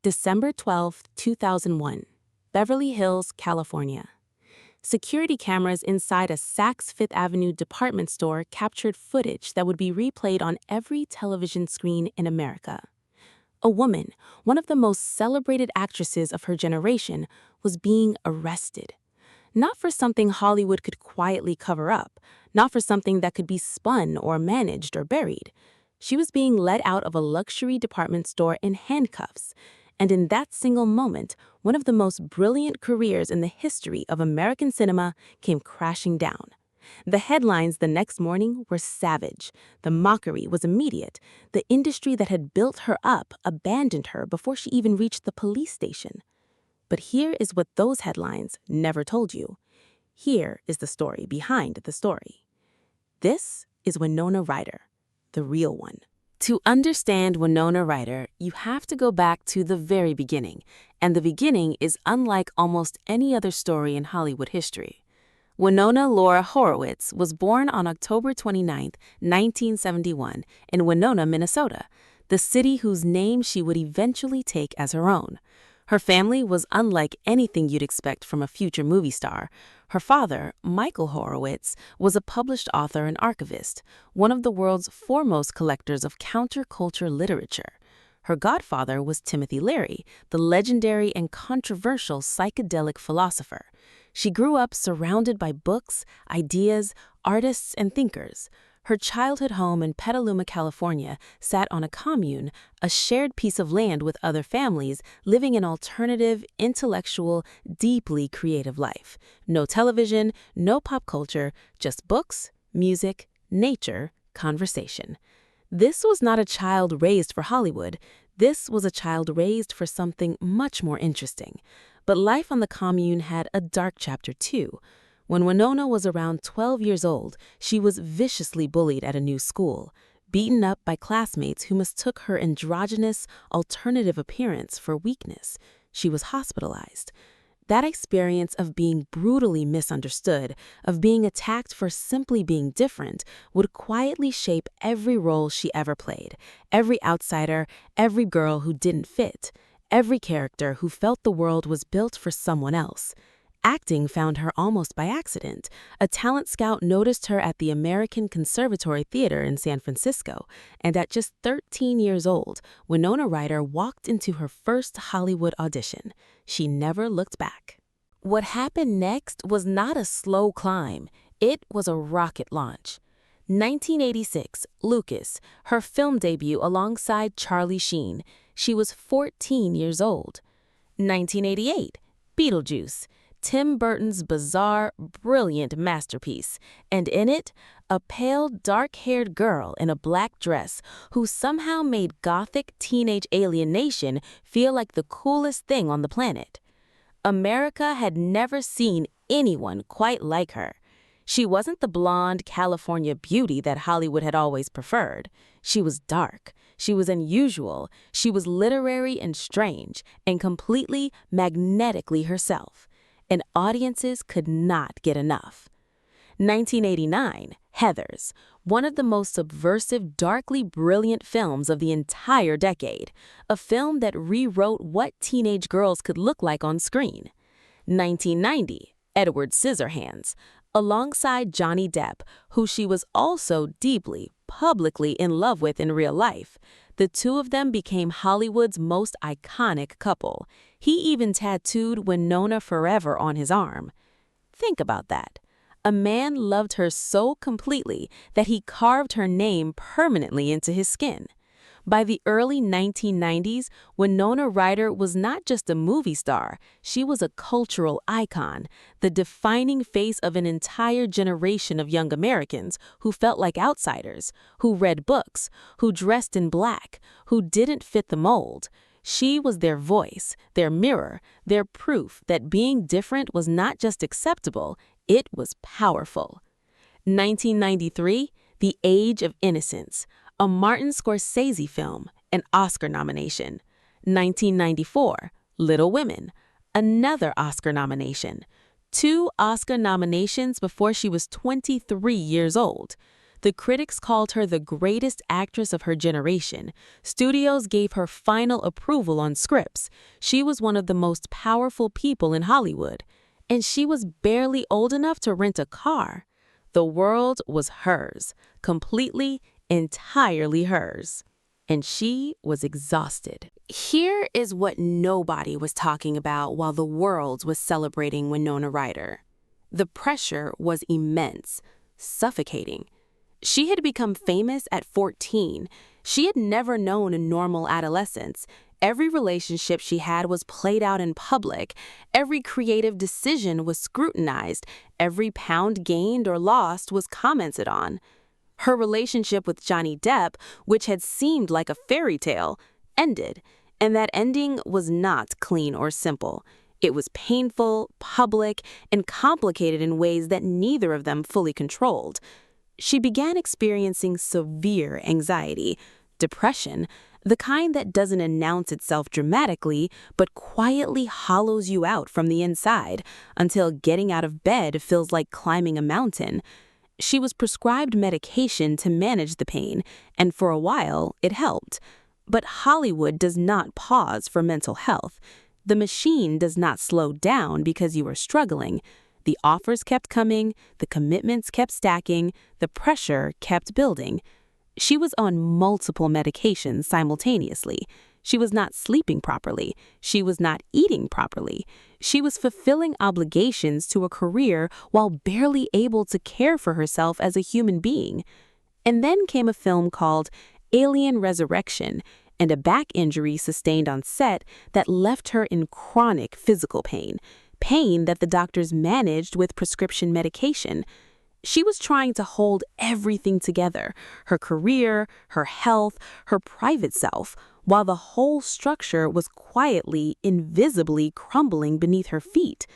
December 12, 2001, Beverly Hills, California. Security cameras inside a Saks Fifth Avenue department store captured footage that would be replayed on every television screen in America. A woman, one of the most celebrated actresses of her generation, was being arrested. Not for something Hollywood could quietly cover up, not for something that could be spun or managed or buried. She was being led out of a luxury department store in handcuffs. And in that single moment, one of the most brilliant careers in the history of American cinema came crashing down. The headlines the next morning were savage. The mockery was immediate. The industry that had built her up abandoned her before she even reached the police station. But here is what those headlines never told you. Here is the story behind the story. This is Winona Ryder, the real one. To understand Winona Ryder, you have to go back to the very beginning, and the beginning is unlike almost any other story in Hollywood history. Winona Laura Horowitz was born on October 29, 1971, in Winona, Minnesota, the city whose name she would eventually take as her own. Her family was unlike anything you'd expect from a future movie star. Her father, Michael Horowitz, was a published author and archivist, one of the world's foremost collectors of counterculture literature. Her godfather was Timothy Leary, the legendary and controversial psychedelic philosopher. She grew up surrounded by books, ideas, artists, and thinkers. Her childhood home in Petaluma, California, sat on a commune, a shared piece of land with other families living an alternative, intellectual, deeply creative life. No television, no pop culture, just books, music, nature, conversation. This was not a child raised for Hollywood. This was a child raised for something much more interesting. But life on the commune had a dark chapter too. When Winona was around 12 years old, she was viciously bullied at a new school, beaten up by classmates who mistook her androgynous, alternative appearance for weakness. She was hospitalized. That experience of being brutally misunderstood, of being attacked for simply being different, would quietly shape every role she ever played, every outsider, every girl who didn't fit, every character who felt the world was built for someone else. Acting found her almost by accident. A talent scout noticed her at the American Conservatory Theater in San Francisco, and at just 13 years old, Winona Ryder walked into her first Hollywood audition. She never looked back. What happened next was not a slow climb. It was a rocket launch. 1986, Lucas, her film debut alongside Charlie Sheen. She was 14 years old. 1988, Beetlejuice, Tim Burton's bizarre, brilliant masterpiece, and in it, a pale, dark-haired girl in a black dress who somehow made gothic teenage alienation feel like the coolest thing on the planet. America had never seen anyone quite like her. She wasn't the blonde California beauty that Hollywood had always preferred. She was dark. She was unusual. She was literary and strange, and completely, magnetically herself. And audiences could not get enough. 1989, Heathers, one of the most subversive, darkly brilliant films of the entire decade, a film that rewrote what teenage girls could look like on screen. 1990, Edward Scissorhands, alongside Johnny Depp, who she was also deeply, publicly in love with in real life. The two of them became Hollywood's most iconic couple. He even tattooed Winona Forever on his arm. Think about that. A man loved her so completely that he carved her name permanently into his skin. By the early 1990s, Winona Ryder was not just a movie star, she was a cultural icon, the defining face of an entire generation of young Americans who felt like outsiders, who read books, who dressed in black, who didn't fit the mold. She was their voice, their mirror, their proof that being different was not just acceptable, it was powerful. 1993, The Age of Innocence, a Martin Scorsese film, an Oscar nomination. 1994, Little Women, another Oscar nomination. 2 Oscar nominations before she was 23 years old. The critics called her the greatest actress of her generation. Studios gave her final approval on scripts. She was one of the most powerful people in Hollywood. And she was barely old enough to rent a car. The world was hers, completely, entirely hers. And she was exhausted. Here is what nobody was talking about while the world was celebrating Winona Ryder. The pressure was immense, suffocating. She had become famous at 14. She had never known a normal adolescence. Every relationship she had was played out in public. Every creative decision was scrutinized. Every pound gained or lost was commented on. Her relationship with Johnny Depp, which had seemed like a fairy tale, ended. And that ending was not clean or simple. It was painful, public, and complicated in ways that neither of them fully controlled. She began experiencing severe anxiety, depression, the kind that doesn't announce itself dramatically, but quietly hollows you out from the inside until getting out of bed feels like climbing a mountain. She was prescribed medication to manage the pain, and for a while, it helped. But Hollywood does not pause for mental health. The machine does not slow down because you are struggling. The offers kept coming, the commitments kept stacking, the pressure kept building. She was on multiple medications simultaneously. She was not sleeping properly. She was not eating properly. She was fulfilling obligations to a career while barely able to care for herself as a human being. And then came a film called Alien Resurrection and a back injury sustained on set that left her in chronic physical pain that the doctors managed with prescription medication. She was trying to hold everything together, her career, her health, her private self, while the whole structure was quietly, invisibly crumbling beneath her feet.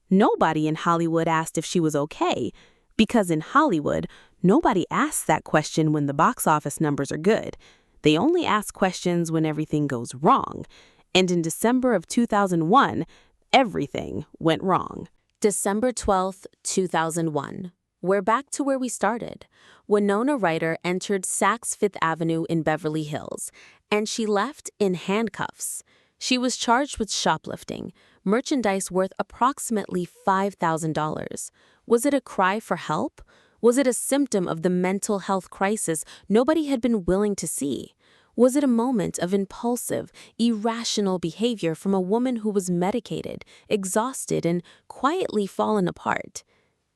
Nobody in Hollywood asked if she was okay, because in Hollywood, nobody asks that question when the box office numbers are good. They only ask questions when everything goes wrong. And in December of 2001, everything went wrong. December 12th, 2001. We're back to where we started. Winona Ryder entered Saks Fifth Avenue in Beverly Hills, and she left in handcuffs. She was charged with shoplifting, merchandise worth approximately $5,000. Was it a cry for help? Was it a symptom of the mental health crisis nobody had been willing to see? Was it a moment of impulsive, irrational behavior from a woman who was medicated, exhausted, and quietly fallen apart?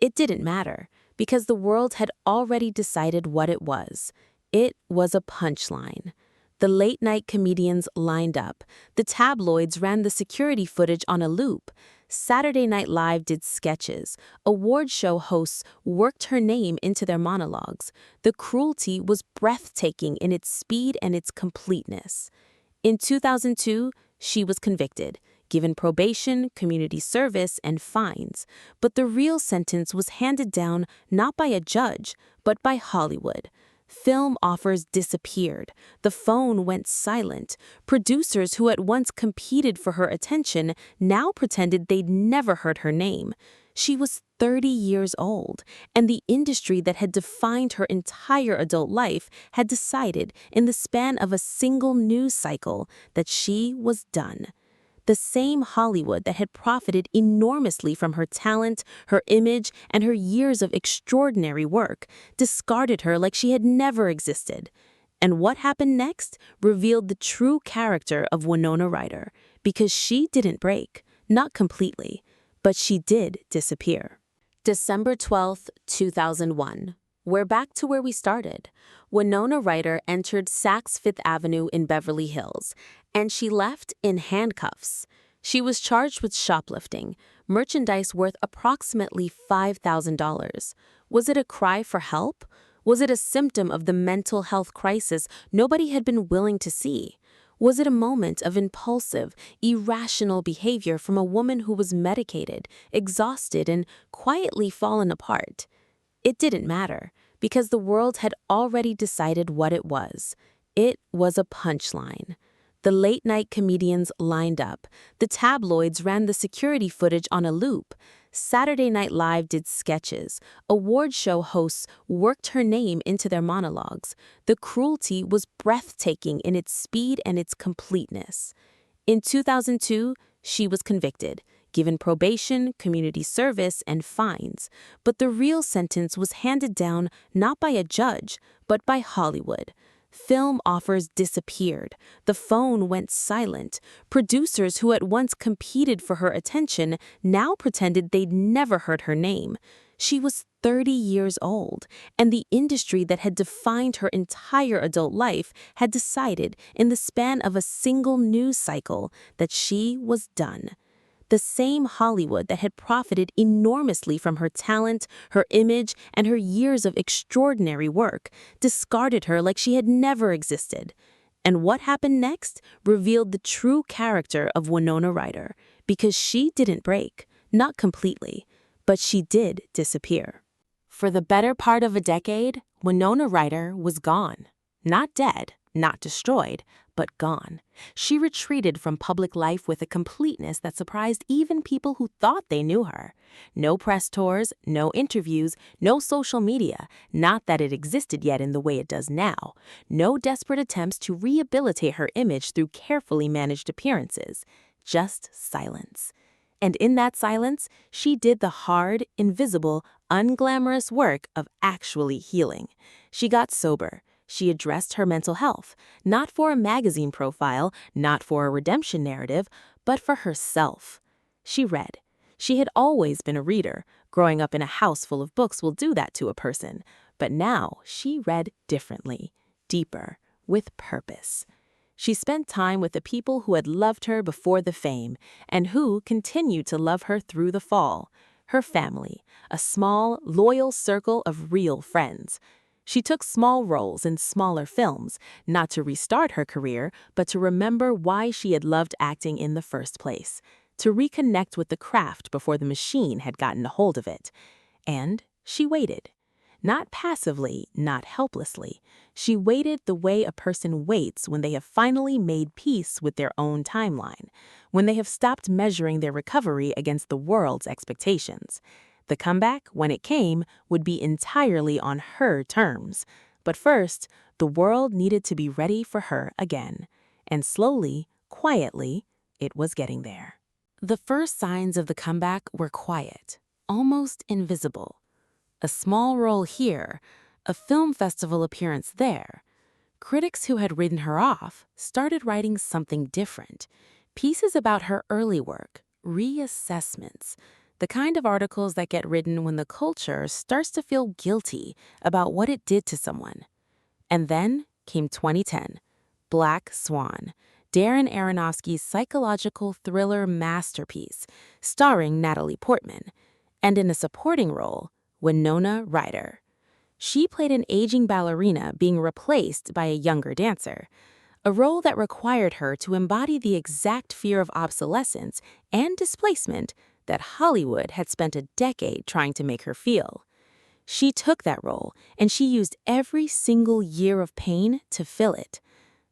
It didn't matter, because the world had already decided what it was. It was a punchline. The late-night comedians lined up. The tabloids ran the security footage on a loop. Saturday Night Live did sketches. Award show hosts worked her name into their monologues. The Cruelty was breathtaking in its speed and its completeness. In 2002, she was convicted, given probation, community service, and fines. But the real sentence was handed down not by a judge, but by Hollywood. Film offers disappeared. The phone went silent. Producers who at once competed for her attention now pretended they'd never heard her name. She was 30 years old, and the industry that had defined her entire adult life had decided in the span of a single news cycle that she was done. The same Hollywood that had profited enormously from her talent, her image, and her years of extraordinary work discarded her like she had never existed. And what happened next revealed the true character of Winona Ryder, because she didn't break, not completely, but she did disappear. December 12th, 2001. We're back to where we started. Winona Ryder entered Saks Fifth Avenue in Beverly Hills, and she left in handcuffs. She was charged with shoplifting, merchandise worth approximately $5,000. Was it a cry for help? Was it a symptom of the mental health crisis nobody had been willing to see? Was it a moment of impulsive, irrational behavior from a woman who was medicated, exhausted, and quietly fallen apart? It didn't matter, because the world had already decided what it was. It was a punchline. The late-night comedians lined up. The tabloids ran the security footage on a loop. Saturday Night Live did sketches. Award show hosts worked her name into their monologues. The Cruelty was breathtaking in its speed and its completeness. In 2002, she was convicted, given probation, community service, and fines. But the real sentence was handed down not by a judge, but by Hollywood. Film offers disappeared. The phone went silent. Producers who at once competed for her attention now pretended they'd never heard her name. She was 30 years old, and the industry that had defined her entire adult life had decided in the span of a single news cycle that she was done. The same Hollywood that had profited enormously from her talent, her image, and her years of extraordinary work discarded her like she had never existed. And what happened next revealed the true character of Winona Ryder, because she didn't break, not completely, but she did disappear. For the better part of a decade, Winona Ryder was gone. Not dead, not destroyed, but gone. She retreated from public life with a completeness that surprised even people who thought they knew her. No press tours, no interviews, no social media, not that it existed yet in the way it does now. No desperate attempts to rehabilitate her image through carefully managed appearances. Just silence. And in that silence, she did the hard, invisible, unglamorous work of actually healing. She got sober. She addressed her mental health, not for a magazine profile, not for a redemption narrative, but for herself. She read. She had always been a reader. Growing up in a house full of books will do that to a person. But now she read differently, deeper, with purpose. She spent time with the people who had loved her before the fame and who continued to love her through the fall. Her family, a small, loyal circle of real friends. She took small roles in smaller films, not to restart her career, but to remember why she had loved acting in the first place, to reconnect with the craft before the machine had gotten a hold of it. And she waited. Not passively, not helplessly. She waited the way a person waits when they have finally made peace with their own timeline, when they have stopped measuring their recovery against the world's expectations. The comeback, when it came, would be entirely on her terms. But first, the world needed to be ready for her again. And slowly, quietly, it was getting there. The first signs of the comeback were quiet, almost invisible. A small role here, a film festival appearance there. Critics who had written her off started writing something different. Pieces about her early work, reassessments, the kind of articles that get written when the culture starts to feel guilty about what it did to someone. And then came 2010, Black Swan, Darren Aronofsky's psychological thriller masterpiece, starring Natalie Portman, and in a supporting role, Winona Ryder. She played an aging ballerina being replaced by a younger dancer, a role that required her to embody the exact fear of obsolescence and displacement that Hollywood had spent a decade trying to make her feel. She took that role, and she used every single year of pain to fill it.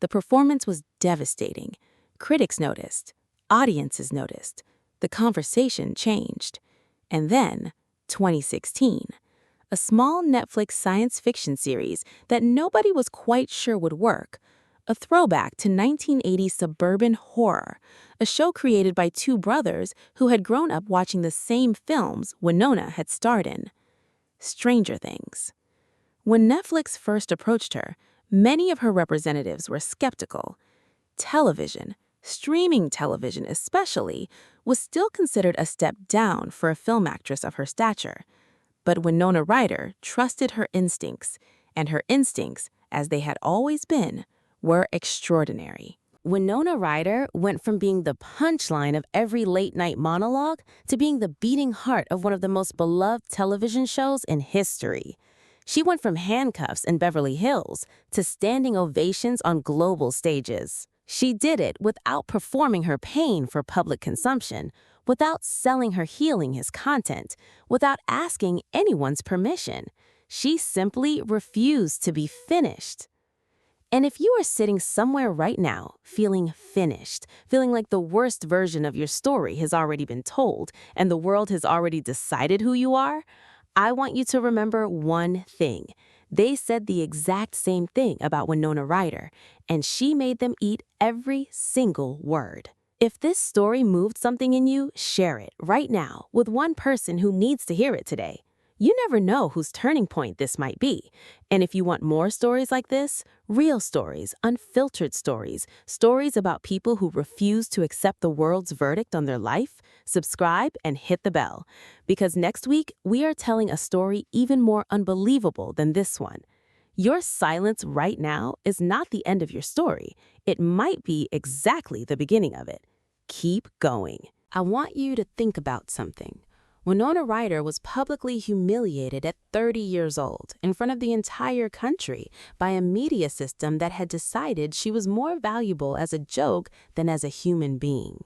The performance was devastating. Critics noticed. Audiences noticed. The conversation changed. And then, 2016, a small Netflix science fiction series that nobody was quite sure would work, a throwback to 1980s suburban horror, a show created by two brothers who had grown up watching the same films Winona had starred in. Stranger Things. When Netflix first approached her, many of her representatives were skeptical. Television, streaming television especially, was still considered a step down for a film actress of her stature. But Winona Ryder trusted her instincts, and her instincts, as they had always been, were extraordinary. Winona Ryder went from being the punchline of every late-night monologue to being the beating heart of one of the most beloved television shows in history. She went from handcuffs in Beverly Hills to standing ovations on global stages. She did it without performing her pain for public consumption, without selling her healing as content, without asking anyone's permission. She simply refused to be finished. And if you are sitting somewhere right now, feeling finished, feeling like the worst version of your story has already been told, and the world has already decided who you are, I want you to remember one thing. They said the exact same thing about Winona Ryder, and she made them eat every single word. If this story moved something in you, share it right now with one person who needs to hear it today. You never know whose turning point this might be. And if you want more stories like this, real stories, unfiltered stories, stories about people who refuse to accept the world's verdict on their life, subscribe and hit the bell. Because next week, we are telling a story even more unbelievable than this one. Your silence right now is not the end of your story. It might be exactly the beginning of it. Keep going. I want you to think about something. Winona Ryder was publicly humiliated at 30 years old in front of the entire country by a media system that had decided she was more valuable as a joke than as a human being.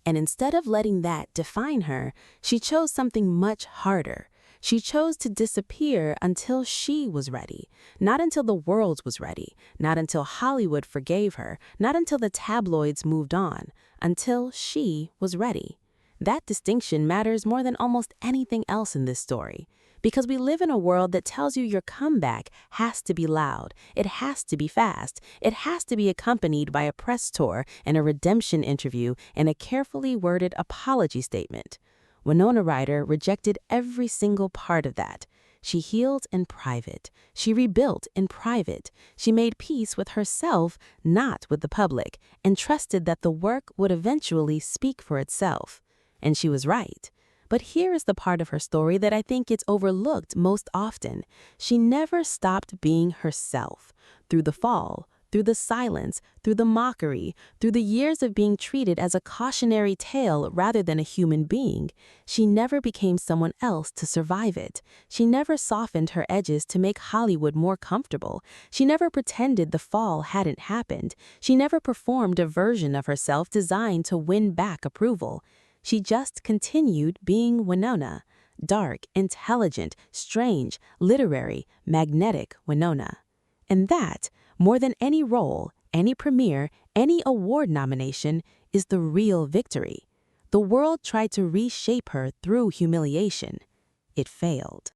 And instead of letting that define her, she chose something much harder. She chose to disappear until she was ready, not until the world was ready, not until Hollywood forgave her, not until the tabloids moved on, until she was ready. That distinction matters more than almost anything else in this story, because we live in a world that tells you your comeback has to be loud, it has to be fast, it has to be accompanied by a press tour and a redemption interview and a carefully worded apology statement. Winona Ryder rejected every single part of that. She healed in private. She rebuilt in private. She made peace with herself, not with the public, and trusted that the work would eventually speak for itself. And she was right. But here is the part of her story that I think gets overlooked most often. She never stopped being herself. Through the fall, through the silence, through the mockery, through the years of being treated as a cautionary tale rather than a human being, she never became someone else to survive it. She never softened her edges to make Hollywood more comfortable. She never pretended the fall hadn't happened. She never performed a version of herself designed to win back approval. She just continued being Winona. Dark, intelligent, strange, literary, magnetic Winona. And that, more than any role, any premiere, any award nomination, is the real victory. The world tried to reshape her through humiliation. It failed.